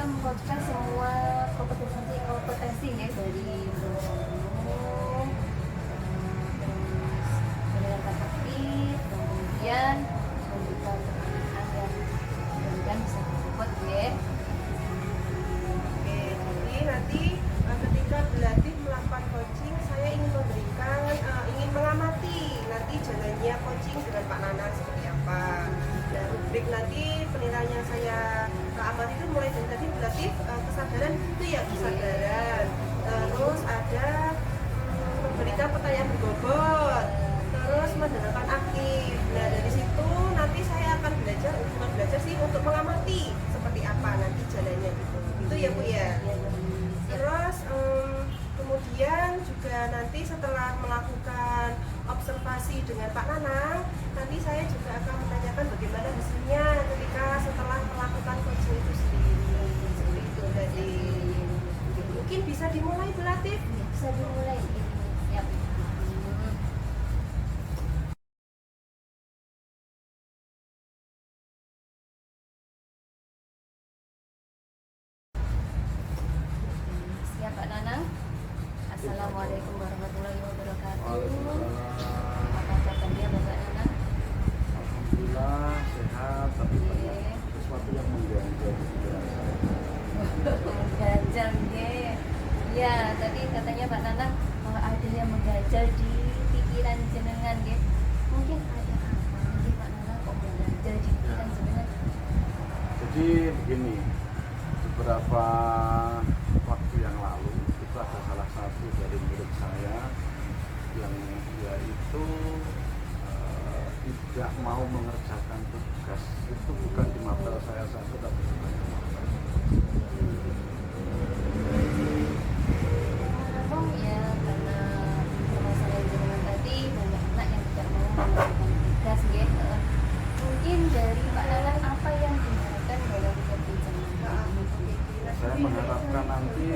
mengcoachkan semua kompetensi ya dari ilmu, terus mendengarkan aktif, kemudian memberikan pertanyaan yang mudah-mudahan bisa dibuat ya. Oke, jadi nanti ketika berlatih melakukan coaching, saya ingin memberikan, ingin mengamati nanti jalannya coaching dengan Pak Nanang seperti apa. Dan rubrik nanti penilaiannya saya amati itu mulai dari tadi berlatih kesadaran itu ya kesadaran. Terus ada memberikan pertanyaan berbobot, terus mendengarkan aktif. Nah dari situ nanti saya akan belajar, bukan belajar sih, untuk mengamati seperti apa nanti jalannya gitu. Itu ya Bu ya. Terus kemudian juga nanti setelah melakukan observasi dengan Pak Nanang, nanti saya juga akan menanyakan bagaimana hasilnya ketika setelah melakukan coaching itu sendiri. Seperti itu tadi. Mungkin bisa dimulai Bu Latif? Bisa dimulai. Siap. Siap Pak Nanang. Assalamualaikum warahmatullahi wabarakatuh. Apa kabarnya Bapak Nanang? Alhamdulillah sehat, tapi banyak sesuatu yang mengganjal di pikiran saya. Mengganjal nggih. Ya, tadi katanya Pak Nanang ada yang mengganjal di pikiran jenengan nggih. Mungkin ada apa nggih Pak Nanang kok mengganjal di pikiran jenengan? Jadi begini, beberapa waktu yang lalu itu ada salah satu dari murid saya yang dia itu tidak mau mengerjakan tugas. Itu bukan di mapel saya satu, tapi di banyak mapel. Oh ya, karena permasalahan jenengan tadi banyak anak yang tidak mau mengerjakan tugas nggih. Mungkin dari Pak Nanang apa yang diharapkan dalam perbincangan ini? Saya mengharapkan nanti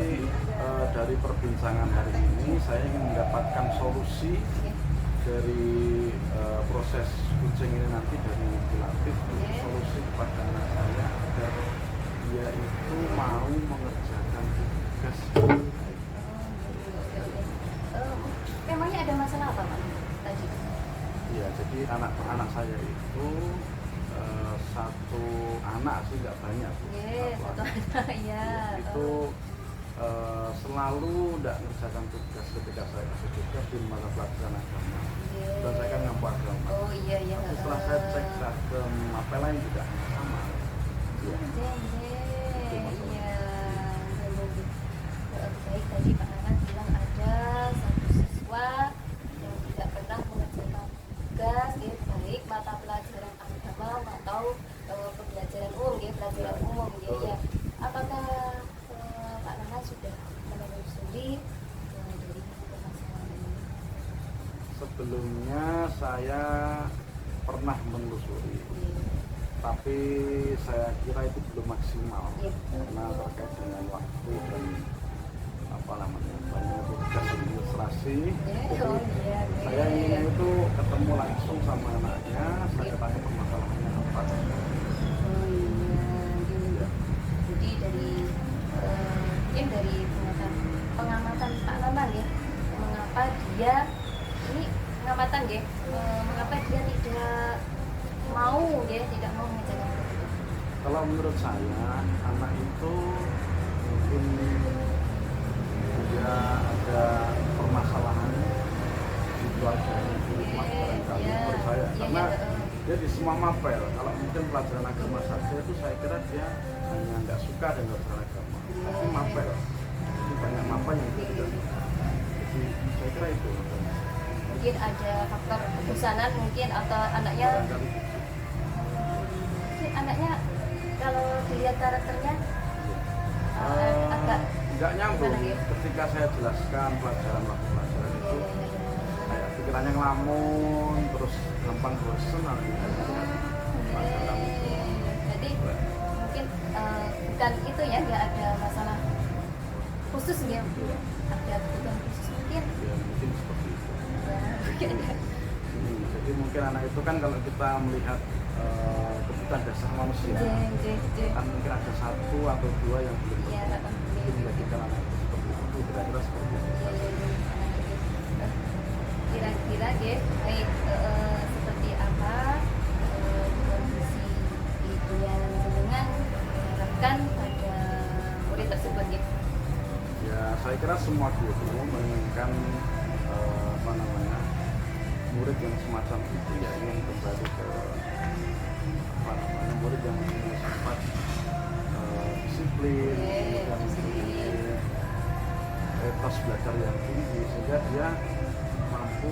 dari perbincangan hari ini saya ingin mendapatkan solusi dari proses coaching ini nanti dari Pilatif, solusi kepada anak saya agar dia itu mau mengerjakan tugas. Memangnya ada masalah apa Pak tadi? Iya, jadi anak saya itu satu anak sih, nggak banyak Bu. Satu anak ya. Itu selalu tidak mengerjakan tugas ketika saya kasih tugas di mata pelajaran agama. Dan saya kan ngampus agama. Oh iya ya. Tapi setelah saya cek ke mapel lain juga sama. Iya. Iya. Baik, tadi Pak Nanang bilang ada satu siswa yang tidak pernah mengerjakan tugas, baik mata pelajaran agama atau pembelajaran umum, pelajaran umum, ya. Apakah Pak Nanang sudah menelusuri dari permasalahan ini? Sebelumnya saya pernah menelusuri, tapi saya kira itu belum maksimal karena terkait dengan waktu dan apa namanya banyak tugas administrasi. Saya ingin itu ketemu langsung sama anaknya, saya tanya permasalahannya apa. Jadi dari mungkin dari pengamatan Pak Nanang ya, mengapa dia ini pengamatan ya, mengapa dia tidak mau tidak mau mengerjakan itu? Kalau menurut saya anak itu mungkin dia ada permasalahan di keluarganya di rumah barangkali menurut saya, karena dia di semua mapel. Kalau mungkin pelajaran agama saja itu saya kira dia hanya nggak suka dengan pelajaran agama, tapi mapel jadi banyak mapel yang dia tidak suka. Jadi saya kira itu mungkin ada faktor kebosanan mungkin, atau anaknya kalau dilihat karakternya agak nggak nyambung ketika saya jelaskan pelajaran itu kayak pikirannya ngelamun, terus gampang bosen. Jadi mungkin bukan itu ya, nggak ada masalah khusus ya, ada kebutuhan khusus mungkin. Ya, mungkin seperti itu. Ya, Jadi mungkin anak itu kan kalau kita melihat ketika kebutuhan dasar manusia. Kan mungkin ada satu atau dua yang belum Iya, menjadikan anak itu seperti itu, kira-kira seperti itu. Kira-kira ya, baik seperti apa kondisi itu yang dengan diharapkan pada murid tersebut ya? Ya, saya kira semua guru menginginkan apa namanya, murid yang semacam itu ya ingin kembali ke apa namanya, murid yang mempunyai sifat disiplin, yang mempunyai etos belajar yang tinggi sehingga dia mampu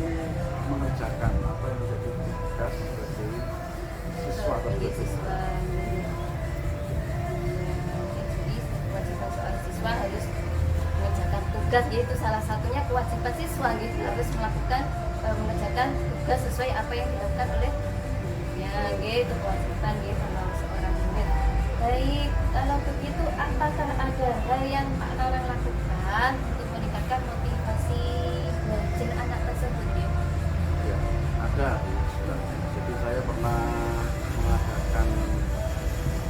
mengerjakan apa yang menjadi tugas sebagai siswa Sebagai tersebut. siswa. Jadi kewajiban seorang siswa harus mengerjakan tugas, yaitu salah satunya kewajiban siswa gitu, harus melakukan mengerjakan tugas sesuai apa yang dilakukan oleh gurunya gitu, kewajiban gitu kalau seorang murid. Baik, kalau begitu apakah ada hal yang Pak Nanang lakukan untuk meningkatkan motivasi belajar anak tersebut ya? Ya, ada sebenarnya. Jadi saya pernah mengadakan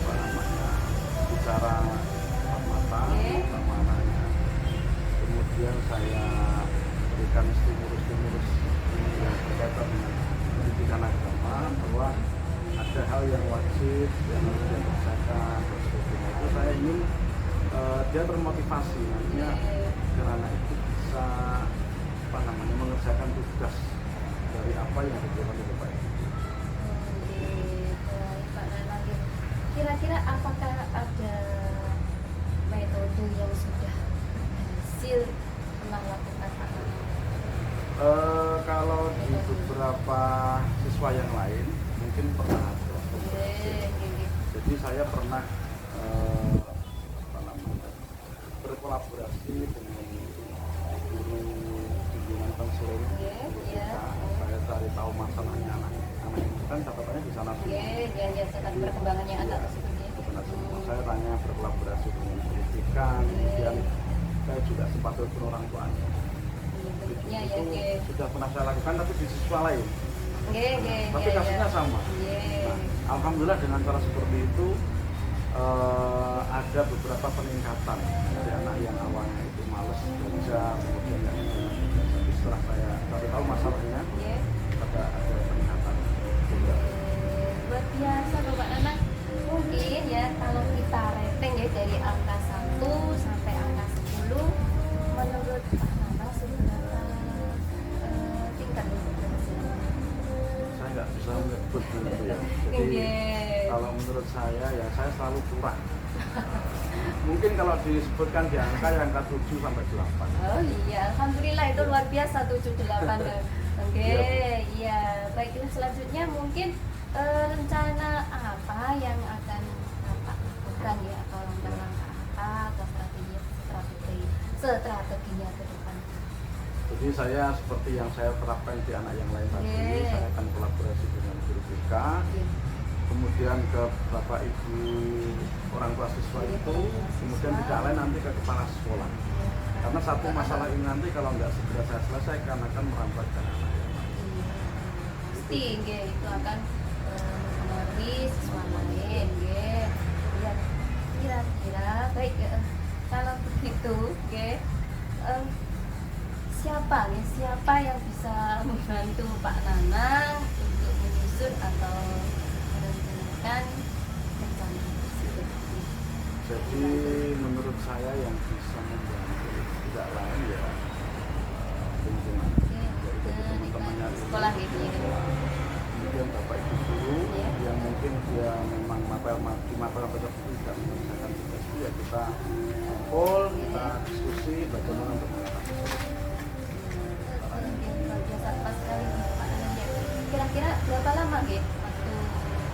apa namanya, bicara empat mata sama anaknya. Kemudian saya berikan stimulus-stimulus yang berkaitan dengan pendidikan agama, bahwa ada hal yang wajib yang harus dia kerjakan dan sebagainya. Itu saya ingin dia termotivasi nantinya agar anak itu bisa apa namanya, mengerjakan tugas dari apa yang dilakukan oleh Bapak Ibu. Baik, Pak Nanang. Kira-kira apakah ada metode yang sudah berhasil pernah lakukan Pak Nanang? Kalau di beberapa siswa yang lain mungkin pernah ada. Jadi saya pernah apa namanya, berkolaborasi dengan guru bimbingan konseling. Saya cari tahu masalahnya anak itu kan catatannya di sana semua. Ya, catat perkembangannya anak tersebut ya. Benar semua. Saya tanya berkolaborasi dengan pendidikan, kemudian saya juga sempat telepon orang tuanya. Bentuknya ya, Itu sudah pernah saya lakukan tapi di siswa lain. Tapi ya, kasusnya sama. Nah, alhamdulillah dengan cara seperti itu ada beberapa peningkatan dari anak yang awalnya itu malas belajar, kemudian yang tapi setelah saya cari tahu masalahnya, ada peningkatan juga. Luar biasa Bapak Nanang. Mungkin ya kalau kita rating ya dari angka 1 sampai angka 10, menurut Pak Nanang seberapa tingkat keberhasilan? Saya nggak bisa menyebut gitu ya. Jadi kalau menurut saya ya saya selalu kurang. Mungkin kalau disebutkan di angka ya angka 7 sampai 8. Oh iya, alhamdulillah itu luar biasa 7-8. Oke, iya. Baiklah selanjutnya mungkin rencana apa yang akan Bapak lakukan ya, atau langkah-langkah apa atau strateginya ke depan? Jadi saya seperti yang saya terapkan di anak yang lain tadi, saya akan kolaborasi dengan guru BK, kemudian ke Bapak Ibu orang tua siswa itu, kemudian tidak lain nanti ke kepala sekolah. Karena satu masalah ini nanti kalau nggak segera saya selesaikan akan merambatkan anak yang lain. Pasti, itu akan mempengaruhi siswa lain, ya. Kira-kira baik kalau begitu, siapa yang bisa membantu Pak Nanang untuk menyusun atau merencanakan rencana tersebut? Jadi menurut saya yang bisa membantu tidak lain ya lingkungan, yaitu teman-temannya di sekolah gitu ya. Kemudian Bapak Ibu guru yang mungkin dia memang di mata tertentu tidak menyelesaikan tugas itu, ya kita kumpul, kita diskusi bagaimana untuk mengatasi. Luar biasa pas sekali Pak Nanang ya. Kira-kira berapa lama waktu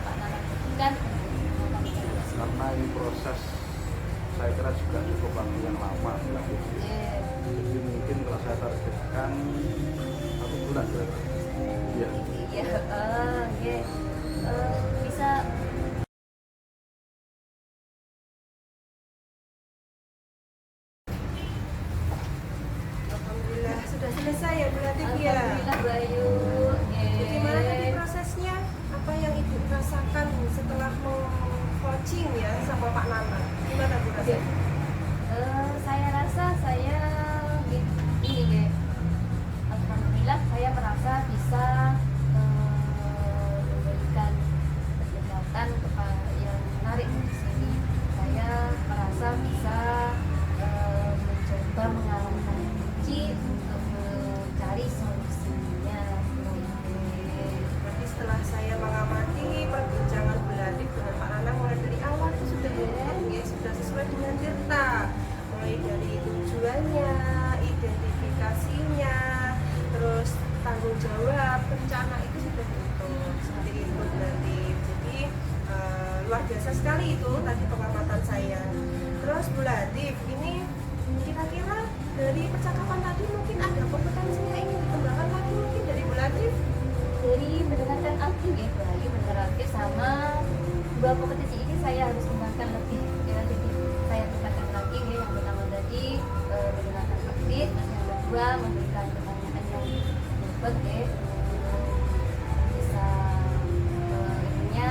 Pak Nanang butuhkan untuk mengerjakan? Karena ini proses saya kira juga cukup waktu yang lama gitu. Jadi mungkin kalau saya targetkan 1 bulan kira-kira. Iya. Bisa Alhamdulillah sudah selesai ya Bu Latif ya. Alhamdulillah Bayu. Bagaimana tadi prosesnya? Apa yang Ibu rasakan setelah sama Pak Nana. Gimana Bu rasanya? Saya rasa saya ini kayak alhamdulillah saya merasa bisa memberikan kegiatan kepada yang menarik di sini. Saya merasa bisa mencoba mengarahkan kunci untuk mencari solusinya. Berarti setelah saya mengamati perbincangan Belatif dengan Pak Nana mulai dari awal itu sudah sudah sesuai dengan Tirta, mulai dari tujuannya, identifikasinya, terus tanggung jawab, rencana itu sudah dihitung seperti itu Belatif. Jadi luar biasa sekali itu tadi pengamatan saya. Terus Bu Latif, ini kira-kira dari percakapan tadi mungkin ada kompetensi yang ingin dikembangkan lagi mungkin dari Bu Latif? Dari mendengarkan aktif ya, lagi mendengarkan sama dua kompetensi ini saya harus mengembangkan lebih ya, jadi saya tingkatkan lagi ya. Yang pertama tadi mendengarkan aktif, dan yang kedua memberikan pertanyaan yang berbobot ya, bisa ininya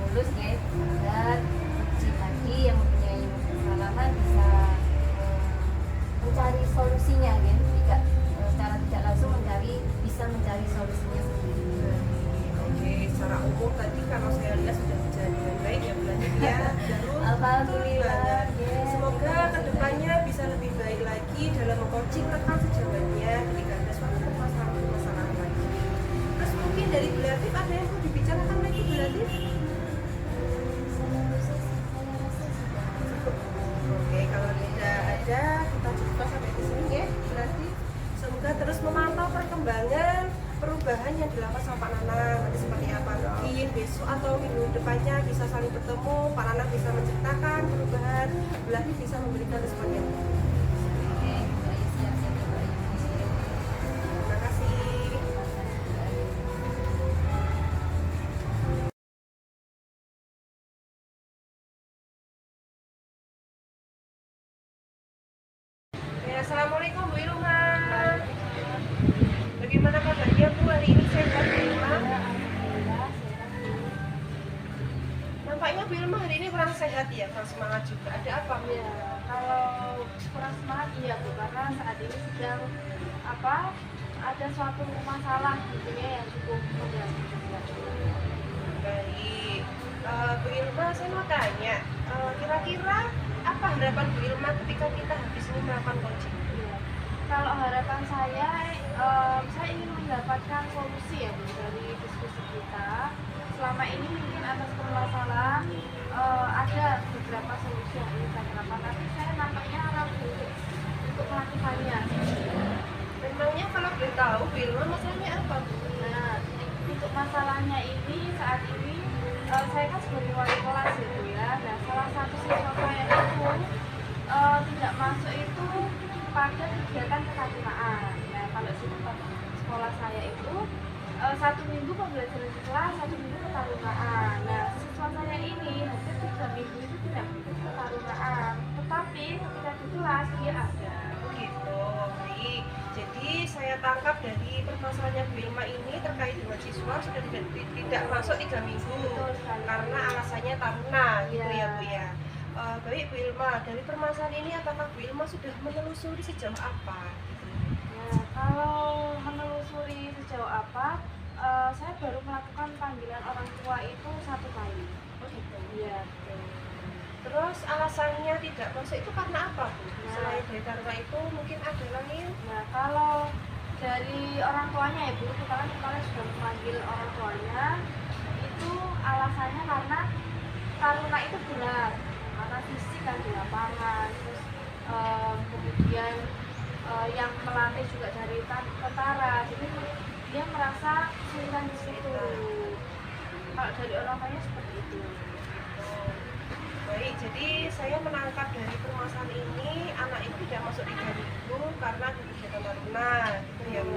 mulus ya, dan kunci tadi yang mempunyai pengalaman bisa mencari solusinya ya, tidak secara tidak langsung bisa mencari solusinya sendiri. Oke, secara umum tadi kalau saya lihat sudah berjalan dengan baik ya Bu Latif ya. Alhamdulillah. Semoga kedepannya bisa lebih baik lagi dalam mengcoaching rekan sejalannya ketika ada suatu permasalahan lagi. Terus mungkin dari Bu Latif ada yang mau dibicarakan lagi Bu Latif? Oke, kalau tidak ada kita cukup sampai di sini ya Bu Latif. Semoga terus memantau perkembangan perubahan yang dilakukan sama Pak Nana nanti seperti apa, mungkin besok atau minggu depannya bisa saling bertemu, Pak Nana bisa menceritakan perubahan, Bu Latif bisa memberikan respon yang baik. Terima kasih. Ya, Assalamualaikum Bu Ilma. Bagaimana kabarnya Bu hari ini, sehat Bu Ilma? Nampaknya Bu Ilma hari ini kurang sehat ya, kurang semangat juga. Ada apa Bu? Ya, kalau kurang semangat iya Bu, karena saat ini sedang ada suatu masalah gitu ya yang cukup mengganggu juga. Baik, Bu Ilma saya mau tanya, kira-kira apa harapan Bu Ilma ketika kita habis ini melakukan coaching? Iya. Kalau harapan saya ingin mendapatkan solusi ya Bu dari diskusi kita. Selama ini mungkin atas permasalahan ada beberapa solusi yang ingin saya terapkan, tapi saya nampaknya ragu untuk melakukannya. Memangnya kalau boleh tahu Bu Ilma masalahnya apa Bu? Nah, untuk masalahnya ini saat ini saya kan sebagai wali kelas ya Bu ya. Nah, salah satu siswa saya itu tidak masuk itu pada kegiatan ketarunaan. Nah, kalau di sekolah saya itu satu minggu pembelajaran di kelas, satu minggu ketarunaan. Nah, siswa saya ini hampir 3 minggu itu tidak ikut ketarunaan, tetapi ketika di kelas dia ada. Begitu, baik. Jadi saya tangkap dari permasalahannya Bu Ilma ini terkait dengan siswa sudah tidak masuk 3 minggu. Betul sekali. Karena alasannya taruna gitu Iya. ya Bu ya. Baik Bu Ilma, dari permasalahan ini apakah Bu Ilma sudah menelusuri sejauh apa? Nah, kalau menelusuri sejauh apa, saya baru melakukan panggilan orang tua itu 1 kali. Oh gitu. Iya, betul. Terus alasannya tidak masuk itu karena apa Bu? Nah. Selain dari taruna itu mungkin ada lain? Nah, kalau dari orang tuanya ya Bu, kita kan kemarin sudah memanggil orang tuanya, itu alasannya karena taruna itu berat, karena fisik kan di lapangan, terus kemudian yang melatih juga dari tentara, jadi dia merasa kesulitan di situ. Kalau dari orang tuanya seperti itu. Baik, jadi saya menangkap dari permasalahan ini anak itu tidak masuk 3 minggu karena ada kegiatan taruna gitu ya Bu.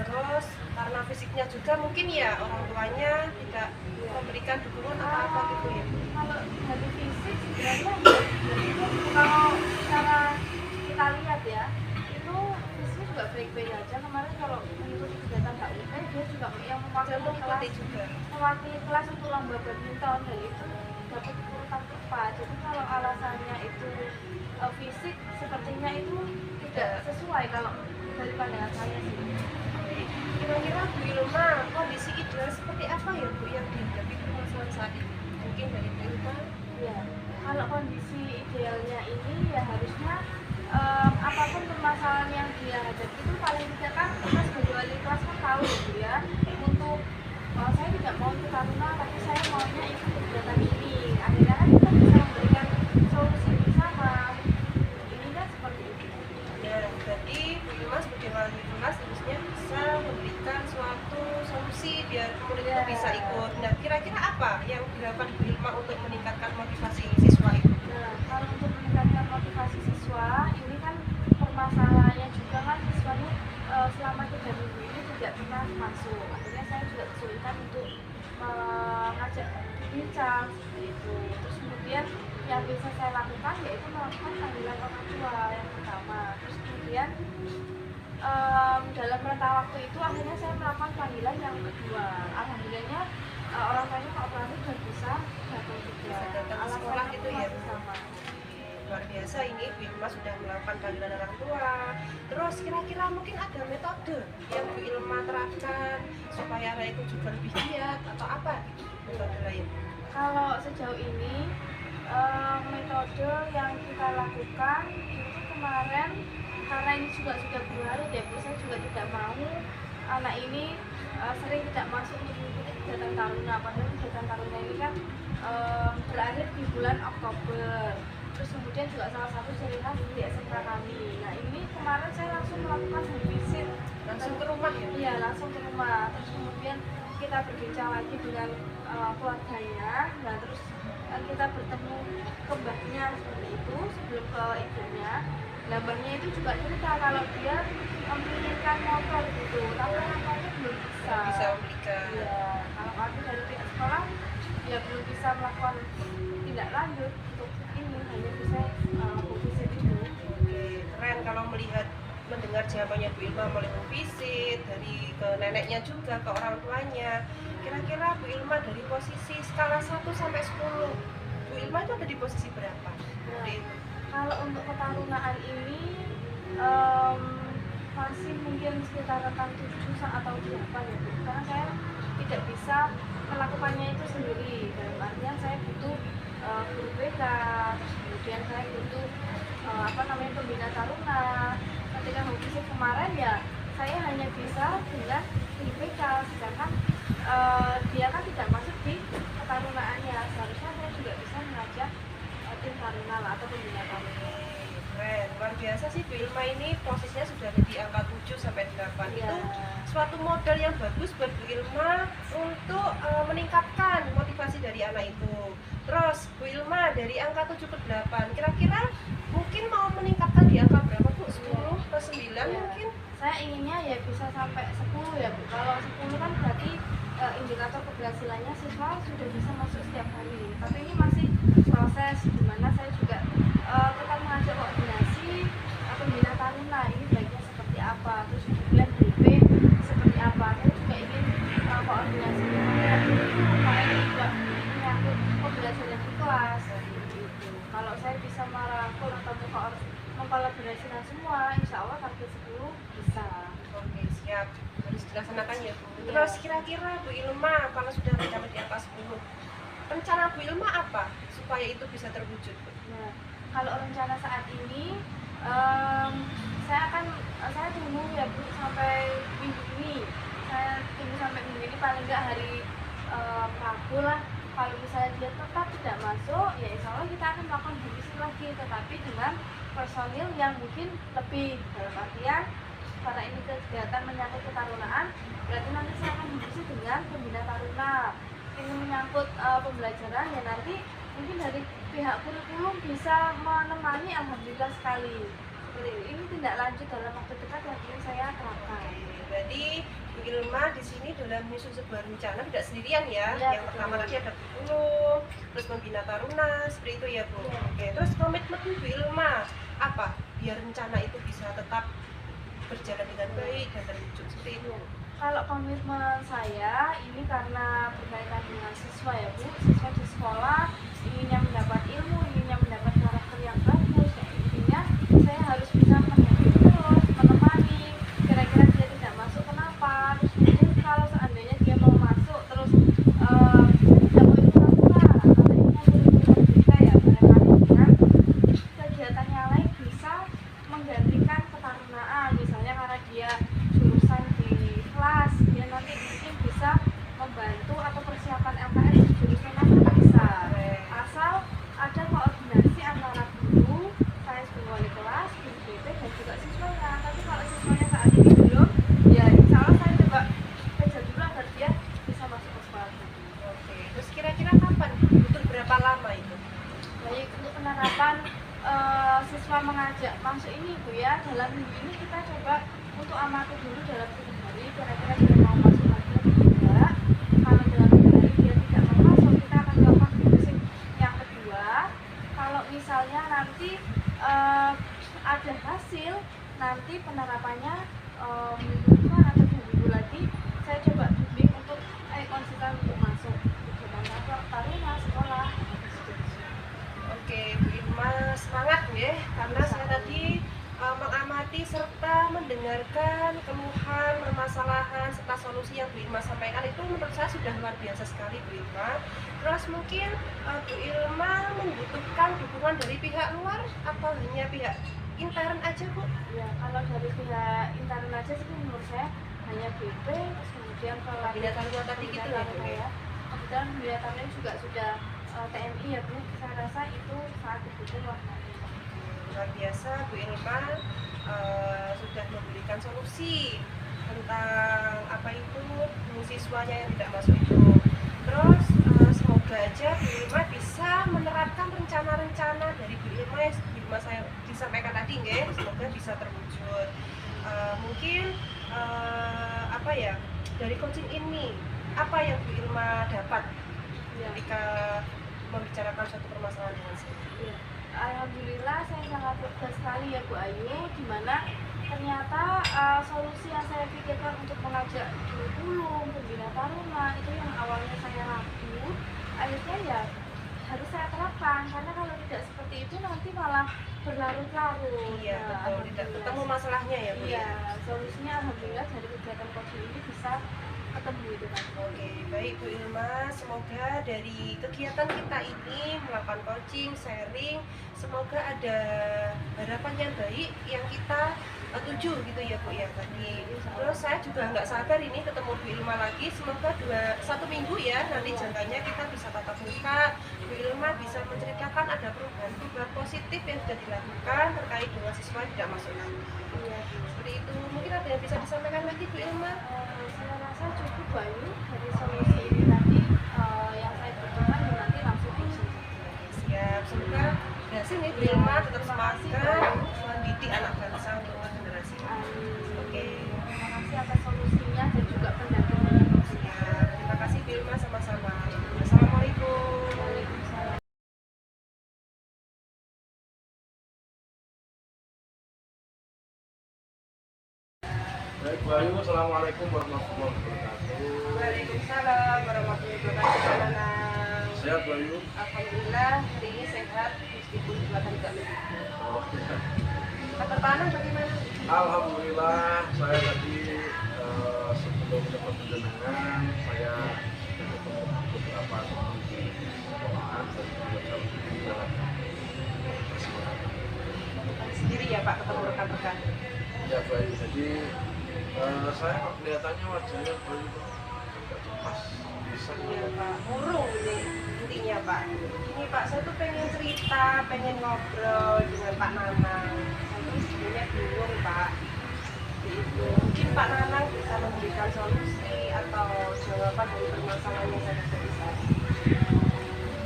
Terus karena fisiknya juga mungkin ya orang tuanya tidak memberikan dukungan apa-apa gitu ya Bu. Kalau dari fisik sebenarnya kalau cara kita lihat ya, itu fisiknya juga baik-baik aja. Kemarin kalau mengikuti kegiatan HUT, dia juga yang Dan mewakili kelas mengikuti juga. untuk lomba badminton, dan itu dapat urutan tepat. Jadi kalau alasannya itu fisik, sepertinya itu tidak sesuai kalau dari pandangan saya sih. Kira-kira Bu Ilma, kondisi ideal seperti apa ya Bu yang dihadapi permasalahan saat ini? Mungkin dari Bu Ilma? Ya, kalau kondisi idealnya ini ya harusnya apapun permasalahan yang dia hadapi itu paling tidak kan kita sebagai wali kelas kan tahu gitu ya, untuk saya tidak mau ikut taruna tapi saya maunya ikut kegiatan ini, akhirnya kan kita bisa memberikan solusi bersama, ini kan seperti itu. Ya, berarti Bu Ilma sebagai wali kelas harusnya bisa memberikan suatu solusi biar murid itu bisa ikut. Nah, kira-kira apa yang dilakukan Bu Ilma untuk meningkatkan motivasi siswa itu? Nah, kalau untuk meningkatkan motivasi siswa, ini kan permasalahannya juga kan siswanya selama 3 minggu ini tidak pernah masuk. Akhirnya saya juga kesulitan untuk mengajak bincang seperti itu. Terus kemudian yang bisa saya lakukan yaitu melakukan panggilan orang tua yang pertama. Terus kemudian dalam rentang waktu itu akhirnya saya melakukan panggilan yang kedua. Alhamdulillahnya orang tuanya Pak Prani sudah bisa datang juga. Datang ke sekolah gitu ya? Masih sama. Luar biasa ini Bu Ilma sudah melakukan panggilan orang tua. Terus kira-kira mungkin ada metode yang Bu Ilma terapkan supaya anak itu juga lebih giat atau apa gitu, metode lain? Kalau sejauh ini metode yang kita lakukan itu kemarin, karena ini juga sudah berlarut ya Bu, saya juga tidak mau anak ini sering tidak masuk untuk mengikuti kegiatan taruna, padahal kegiatan taruna ini kan berakhir di bulan Oktober. Terus kemudian juga salah satu jaringan di SMK kami. Nah ini kemarin saya langsung melakukan home visit, Langsung ke rumah ya? iya langsung ke rumah. Terus kemudian kita berbincang lagi dengan keluarganya. Nah terus kita bertemu ke mbahnya seperti itu sebelum ke ibunya. Nah mbahnya itu juga cerita kalau dia menginginkan motor gitu, tapi motornya belum bisa. Bisa memberikan. Iya, kalau kami dari pihak sekolah ya belum bisa melakukan tindak lanjut untuk ini, hanya bisa visit itu. Oke, keren kalau mendengar jawabannya Bu Ilma mulai visit dari ke neneknya juga ke orang tuanya. Kira-kira Bu Ilma dari posisi skala 1 sampai 10, Bu Ilma itu ada di posisi berapa? Nah, Di- kalau untuk ketarunaan ini masih mungkin sekitar rentang 7 atau 8 ya Bu, karena saya tidak bisa melakukannya itu sendiri. Dalam artian saya butuh guru BK, terus kemudian saya butuh pembina taruna. Ketika home visit kemarin ya saya hanya bisa dengan guru BK, sedangkan dia kan tidak masuk di ketarunaannya. Seharusnya saya juga bisa mengajak tim taruna lah, atau pembina taruna. Keren, luar biasa sih Bu Ilma ini posisinya sudah ada di angka 7 sampai 8. Iya. Itu suatu modal yang bagus buat Bu Ilma untuk meningkatkan motivasi dari anak itu. Terus Bu Ilma dari angka 7 ke 8, kira-kira mungkin mau meningkatkan di angka berapa Bu? 10 ke 9 Iya. mungkin? Saya inginnya ya bisa sampai 10 ya Bu. Kalau 10 kan berarti indikator keberhasilannya siswa sudah bisa masuk setiap hari. Tapi ini masih proses di mana saya juga tetap mengajak koordinasi pembina taruna, ini baiknya seperti apa, terus kemudian BP seperti apa. Saya juga ingin koordinasi dengan itu supaya juga menyangkut pembelajaran di kelas gitu. Kalau saya bisa merangkul atau mengkolaborasikan semua, insya Allah target 10 bisa. Oke, siap. Harus dilaksanakan ya Bu. Iya. Terus kira-kira Bu Ilma kalau sudah mencapai di angka 10, rencana Bu Ilma apa supaya itu bisa terwujud Bu? Nah, kalau rencana saat ini saya tunggu ya Bu sampai minggu ini. Saya tunggu sampai minggu ini, paling nggak hari Rabu lah. Kalau misalnya dia tetap tidak masuk, ya insya Allah kita akan melakukan revisi lagi, tetapi dengan personil yang mungkin lebih, dalam artian karena ini kegiatan menyangkut ketarunaan, berarti nanti saya akan revisi dengan pembina taruna. Ini menyangkut pembelajaran, ya nanti mungkin dari pihak kurikulum bisa menemani, alhamdulillah sekali. Seperti ini tindak lanjut dalam waktu dekat yang ingin saya terapkan. Berarti Bu Ilma di sini dalam menyusun sebuah rencana tidak sendirian ya. Iya, Yang betul. pertama tadi ada kurikulum, terus membina taruna, seperti itu ya Bu. Iya. Oke, terus komitmen Bu Ilma apa biar rencana itu bisa tetap berjalan dengan baik dan terwujud seperti itu? Kalau komitmen saya ini karena berkaitan dengan siswa ya Bu, siswa di sekolah penerapan siswa mengajak masuk ini Bu ya, dalam minggu ini kita coba untuk amati dulu dalam 7 hari kira-kira dia mau masuk lagi atau tidak. Kalau dalam 7 hari dia tidak mau masuk, kita akan melakukan refreshing yang kedua. Kalau misalnya nanti ada hasil, nanti penerapannya minggu depan atau 2 minggu lagi saya coba bimbing untuk konsisten untuk masuk kegiatan taruna sekolah. Oke, Bu Irma semangat ya, karena saya tadi mengamati serta mendengarkan keluhan, permasalahan serta solusi yang Bu Irma sampaikan itu menurut saya sudah luar biasa sekali Bu Irma. Terus mungkin Bu Irma membutuhkan dukungan dari pihak luar atau hanya pihak intern aja Bu? Ya, kalau dari pihak intern aja sih menurut saya hanya BP, terus kemudian kalau Bina Taruna tadi gitu ya Bu ya? kebetulan Bina Taruna juga sudah TNI ya Bu, saya rasa itu sangat dibutuhkan. Luar biasa Bu Irma sudah memberikan solusi tentang apa itu siswanya yang tidak masuk itu. Terus semoga aja Bu Irma bisa menerapkan rencana-rencana dari Bu Irma yang Bu Irma saya disampaikan tadi nggih, semoga bisa terwujud. Mungkin apa ya, dari coaching ini apa yang Bu Irma dapat ketika membicarakan suatu permasalahan dengan saya? Ya, alhamdulillah saya sangat lega sekali ya Bu Ayu, dimana ternyata solusi yang saya pikirkan untuk mengajak kurikulum, pembina taruna itu yang awalnya saya ragu, akhirnya ya harus saya terapkan, karena kalau tidak seperti itu nanti malah berlarut-larut. Iya betul, tidak ketemu masalahnya ya Bu. Iya, solusinya alhamdulillah dari kegiatan coaching ini bisa ketemu itu kan. Oke, baik Bu Irma, semoga dari kegiatan kita ini melakukan coaching, sharing, semoga ada harapan yang baik yang kita tuju gitu ya Bu ya tadi. Terus saya juga nggak sabar ini ketemu Bu Irma lagi, semoga 1 minggu ya nanti jangkanya kita bisa tatap muka. Bu Irma bisa menceritakan ada perubahan positif yang sudah dilakukan terkait dengan siswa yang tidak masuk lagi. Iya, Bu. Seperti itu, mungkin ada yang bisa disampaikan lagi Bu Irma? Saya rasa cukup Bayu dari solusi ini tadi yang saya butuhkan dan nanti langsung coaching. Siap, semoga berhasil nih Bu Irma, tetap semangat mendidik anak bangsa untuk generasi. Oke, Terima kasih atas solusinya dan juga pendampingannya. siap. Terima kasih Bu Irma, sama-sama. Assalamualaikum. Waalaikumsalam. Baik, Bu Ayu, assalamualaikum warahmatullahi wabarakatuh. Waalaikumsalam warahmatullahi wabarakatuh. Nanang. Sehat Bu Ayu? Alhamdulillah hari ini sehat meskipun kelihatan tidak lebih. Oh, iya. Kabar Pak Anang bagaimana? Alhamdulillah, saya tadi sebelum dapat undangan saya ketemu beberapa teman di sekolahan dan juga salah satu dalam persidangan. Sendiri ya Pak ketemu rekan-rekan. Ya Bu Ayu, jadi saya kok kelihatannya wajahnya Bu Ayu agak cemas, bisa Iya Pak, murung ini intinya Pak. Ini Pak, saya tuh pengen cerita, pengen ngobrol dengan Pak Nanang. Saya tuh sebenarnya bingung Pak. Itu mungkin Pak Nanang bisa memberikan solusi atau jawaban dari permasalahan yang saya hadapi saat ini.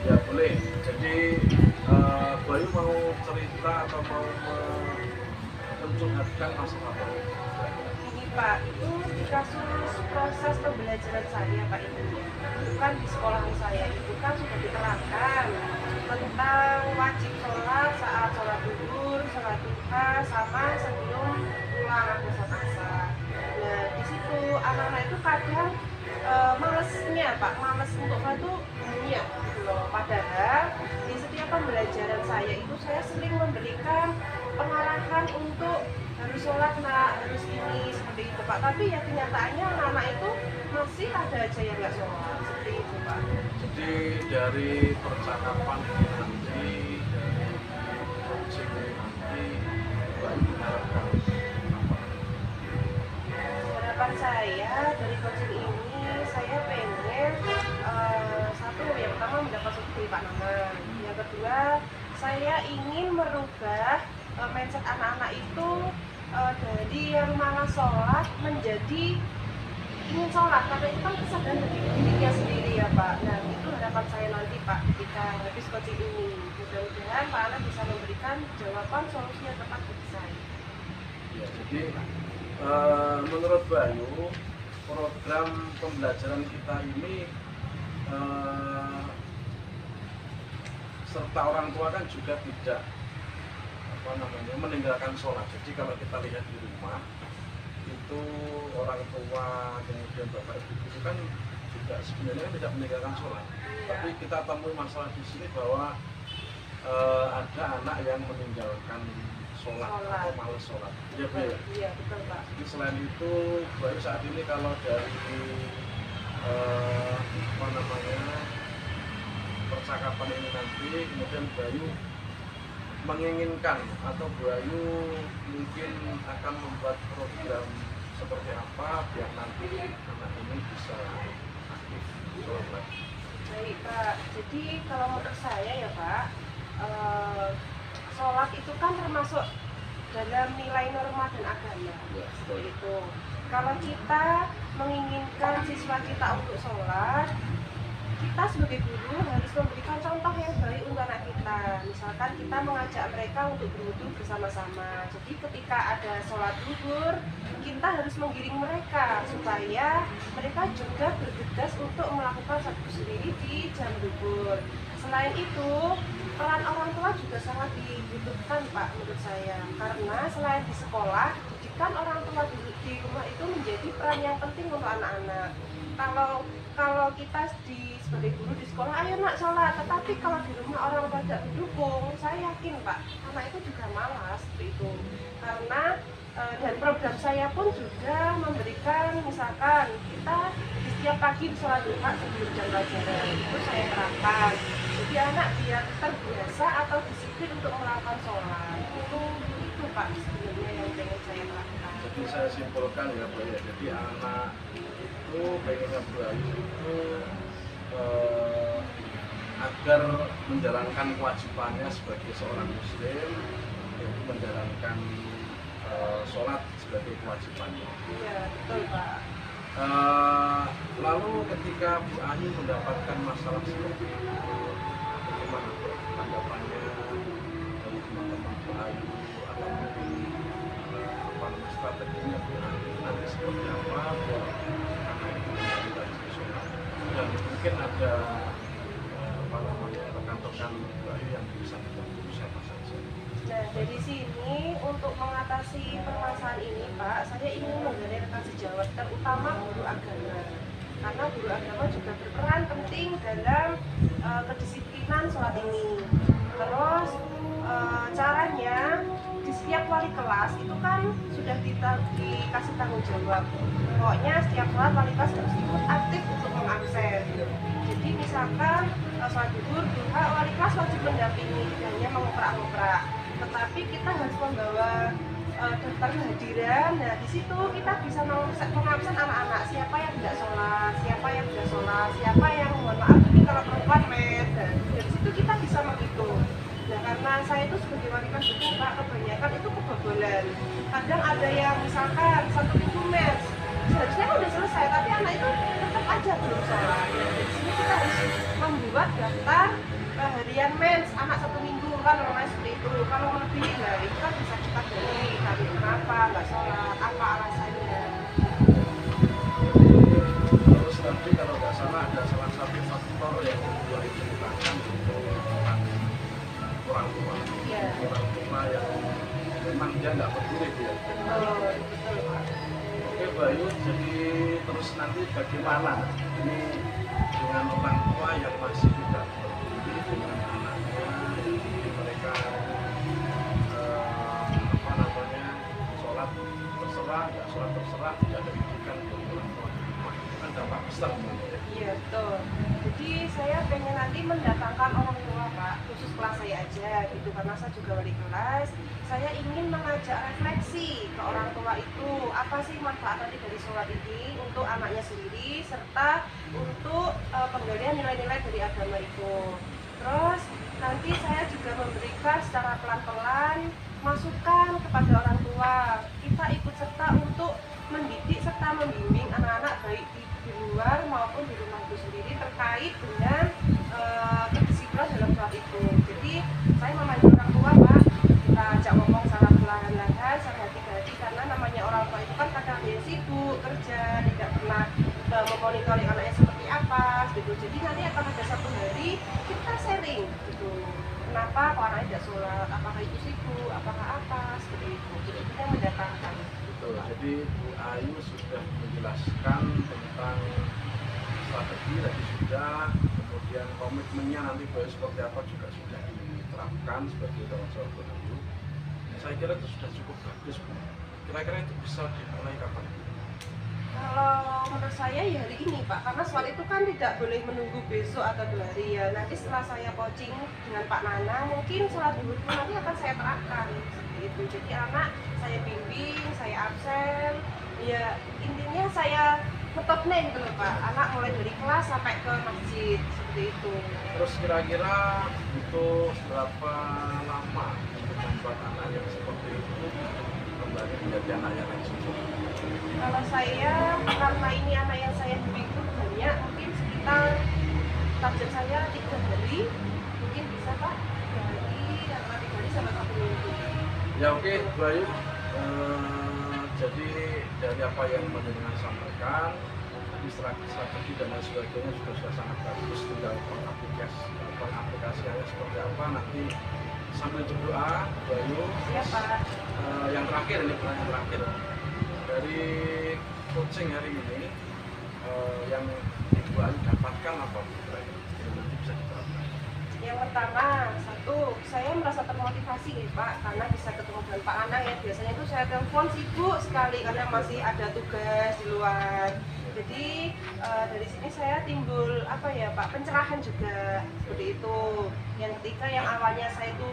Ya boleh. Jadi Bu Ayu mau cerita atau mau mencurhatkan masalah apa? Ini Pak, itu di kasus proses pembelajaran saya Pak itu bukan di sekolah saya itu kan sudah diterangkan tentang wajib sholat saat sholat duhur, sholat duha, sama sebelum pulang atau asar. Nah di situ anak-anak itu kadang malesnya Pak, males untuk sholat itu banyak gitu loh. Padahal di setiap pembelajaran saya itu saya sering memberikan pengarahan untuk harus sholat nak, harus ini seperti itu Pak. Tapi ya kenyataannya anak-anak itu masih ada aja yang nggak sholat seperti itu Pak. Jadi dari percakapan ini nanti dari coaching nanti Bu Ayu mengharapkan apa? Harapan saya dari coaching ini saya pengen satu yang pertama mendapat solusi Pak Nanang. Yang kedua saya ingin merubah mindset anak-anak itu dari yang malas sholat menjadi ingin sholat, karena itu kan kesadaran dari dirinya sendiri ya Pak. Nah itu harapan harapan saya nanti Pak ketika habis coaching ini. Mudah-mudahan Pak Anas bisa memberikan jawaban solusi yang tepat bagi saya. Ya, jadi menurut Bayu, program pembelajaran kita ini serta orang tua kan juga tidak meninggalkan sholat. Jadi kalau kita lihat di rumah itu orang tua kemudian bapak ibu itu kan juga sebenarnya tidak meninggalkan sholat. Tapi kita temui masalah di sini bahwa ada anak yang meninggalkan sholat atau malas sholat. Iya Bu ya? Iya betul Pak. Jadi selain itu Bayu saat ini kalau dari percakapan ini nanti kemudian Bayu menginginkan atau Bayu mungkin akan membuat program seperti apa biar nanti anak ini bisa aktif sholat lagi. Baik Pak, jadi kalau menurut saya ya Pak, sholat itu kan termasuk dalam nilai norma dan agama. Ya, Seperti itu. Kalau kita menginginkan siswa kita untuk sholat, kita sebagai guru harus memberikan contoh yang baik untuk anak kita. Misalkan kita mengajak mereka untuk berwudu bersama-sama. Jadi ketika ada sholat zuhur, kita harus menggiring mereka supaya mereka juga bergegas untuk melakukan sholat sendiri di jam zuhur. Selain itu, peran orang tua juga sangat dibutuhkan Pak menurut saya. Karena selain di sekolah, didikan orang tua di rumah itu menjadi peran yang penting untuk anak-anak. Kalau kita sebagai guru di sekolah, ayo nak sholat, tetapi kalau di rumah orang tua tidak mendukung, saya yakin Pak, anak itu juga malas seperti itu. Karena dan program saya pun juga memberikan, misalkan kita di setiap pagi sholat duha sebelum jam pelajaran, itu saya terapkan. Jadi anak biar terbiasa atau disiplin untuk melakukan sholat. Itu Pak sebenarnya yang ingin saya terapkan. Jadi saya simpulkan ya Bu ya, jadi anak itu pengennya Bayu itu agar menjalankan kewajibannya sebagai seorang muslim, yaitu menjalankan sholat sebagai kewajibannya. Iya betul Pak. Lalu ketika Bu Ayu mendapatkan masalah seperti itu, bagaimana tanggapannya dari teman-teman Bu Ayu atau mungkin strateginya Bu Ayu nanti seperti apa buat anak itu menjadi sholat, dan mungkin ada rekan-rekan Bu Ayu yang bisa membantu siapa saja. Nah, dari sini untuk mengatasi permasalahan ini, Pak, saya ingin menggariskan sejawat terutama guru agama. Karena guru agama juga berperan penting dalam kedisiplinan sholat ini. Terus caranya di setiap wali kelas itu kan sudah dikasih tanggung jawab. Pokoknya setiap sholat wali kelas harus ikut aktif untuk mengakses. Jadi misalkan sholat zuhur, duha, wali kelas wajib mendampingi, tidak hanya mengoprak-oprak. Tetapi kita harus membawa daftar kehadiran. Nah di situ kita bisa mengabsen anak-anak siapa yang tidak sholat, siapa yang tidak sholat, siapa yang mohon maaf ini kalau perempuan med. Dan dari situ kita bisa menghitung. Nah karena saya itu sebagai wali kelas itu Pak, kebanyakan itu kebobolan. Kadang ada yang misalkan 1 minggu mes, seharusnya udah selesai, tapi anak itu tetap aja belum sholat. Nah, dari sini kita harus membuat daftar harian mens anak 1 minggu kan namanya seperti itu. Kalau melebihi lah itu kan bisa kita gali tapi kenapa nggak sholat, apa alasannya. Terus nanti kalau nggak salah ada salah satu faktor yang mulai diceritakan untuk orang tua. Iya. Orang tua yang memang dia nggak peduli dia. Betul Pak. Oke Bayu, jadi terus nanti bagaimana ini dengan orang tua yang masih tidak peduli dengan anaknya, jadi mereka sholat terserah, nggak sholat terserah, tidak ada didikan dari orang tua. Itu kan dampak besar sebenarnya. Iya betul. Jadi saya pengen nanti mendatangkan orang tua Pak, khusus kelas saya aja gitu karena saya juga wali kelas. Saya ingin mengajak refleksi ke orang tua itu apa sih manfaat nanti dari sholat ini untuk anaknya sendiri serta untuk penggalian nilai-nilai dari agama itu. Terus nanti saya juga memberikan secara pelan-pelan masukan kepada orang tua. Kita ikut serta untuk mendidik serta membimbing anak-anak baik di luar maupun di rumah itu sendiri terkait dengan anaknya tidak sholat, apakah itu sibuk, apakah apa, seperti itu. Jadi kita mendatangkan. Betul. Jadi Bu Ayu sudah menjelaskan tentang strategi tadi sudah, kemudian komitmennya nanti Bu Ayu seperti apa juga sudah diterapkan sebagai tanggung jawab Bu Ayu. Saya kira itu sudah cukup bagus Bu. Kira-kira itu bisa dimulai kapan? Kalau menurut saya ya hari ini Pak, karena soal itu kan tidak boleh menunggu besok atau 2 hari ya. Nanti setelah saya coaching dengan Pak Nana, mungkin sholat zuhur pun nanti akan saya terapkan seperti itu. Jadi anak saya bimbing, saya absen, ya intinya saya ngetopnya gitu loh Pak. Anak mulai dari kelas sampai ke masjid seperti itu. Terus kira-kira butuh berapa lama untuk membuat anak yang seperti itu kembali menjadi anak yang sukses? Kalau saya, karena ini anak yang saya bimbing itu banyak, mungkin sekitar target saya 3 hari, mungkin bisa Pak, 3 hari, antara 3 hari sampai 1 minggu. Ya oke, Bu Ayu. Jadi dari apa yang mendengar sampaikan, strategi dan lain sebagainya sudah sangat bagus. Tinggal pengaplikasiannya seperti apa nanti sambil berdoa, Bu Ayu. Siapa? Yang terakhir ini pertanyaan terakhir dari coaching hari ini yang Ibu Ayu dapatkan apa Bu Ayu? Nanti bisa diterapkan. Yang pertama, satu, saya merasa termotivasi nih Pak, karena bisa ketemu dengan Pak Anang ya. Biasanya itu saya telepon sibuk sekali karena masih ada tugas di luar. Jadi dari sini saya timbul apa ya Pak, pencerahan juga seperti itu. Yang ketiga, yang awalnya saya itu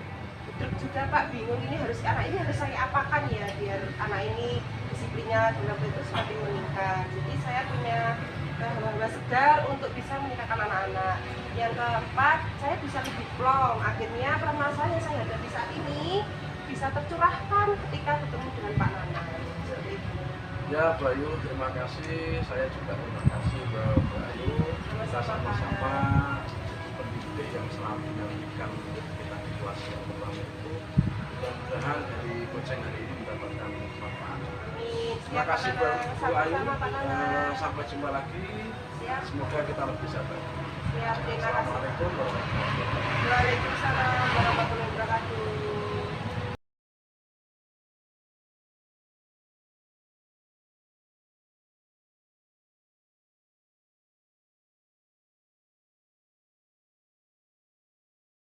betul juga Pak, bingung ini anak ini harus saya apakan ya biar anak ini disiplinnya dalam itu semakin meningkat. Jadi saya punya hawa segar untuk bisa meningkatkan anak-anak. Yang keempat, saya bisa lebih plong. Akhirnya permasalahan yang saya hadapi saat ini bisa tercurahkan ketika ketemu dengan Pak Nana. Seperti itu. Ya Bu Ayu, terima kasih. Saya juga terima kasih ke Bu Ayu. Kita sama-sama pendidik yang selalu menyampaikan untuk kita di kelas yang pertama itu. Mudah-mudahan dari coaching hari ini mendapatkan manfaat. Terima kasih Bu Ayu. Sampai jumpa lagi. Siap. Semoga kita lebih sabar. Siap, terima kasih. Assalamualaikum warahmatullahi wabarakatuh.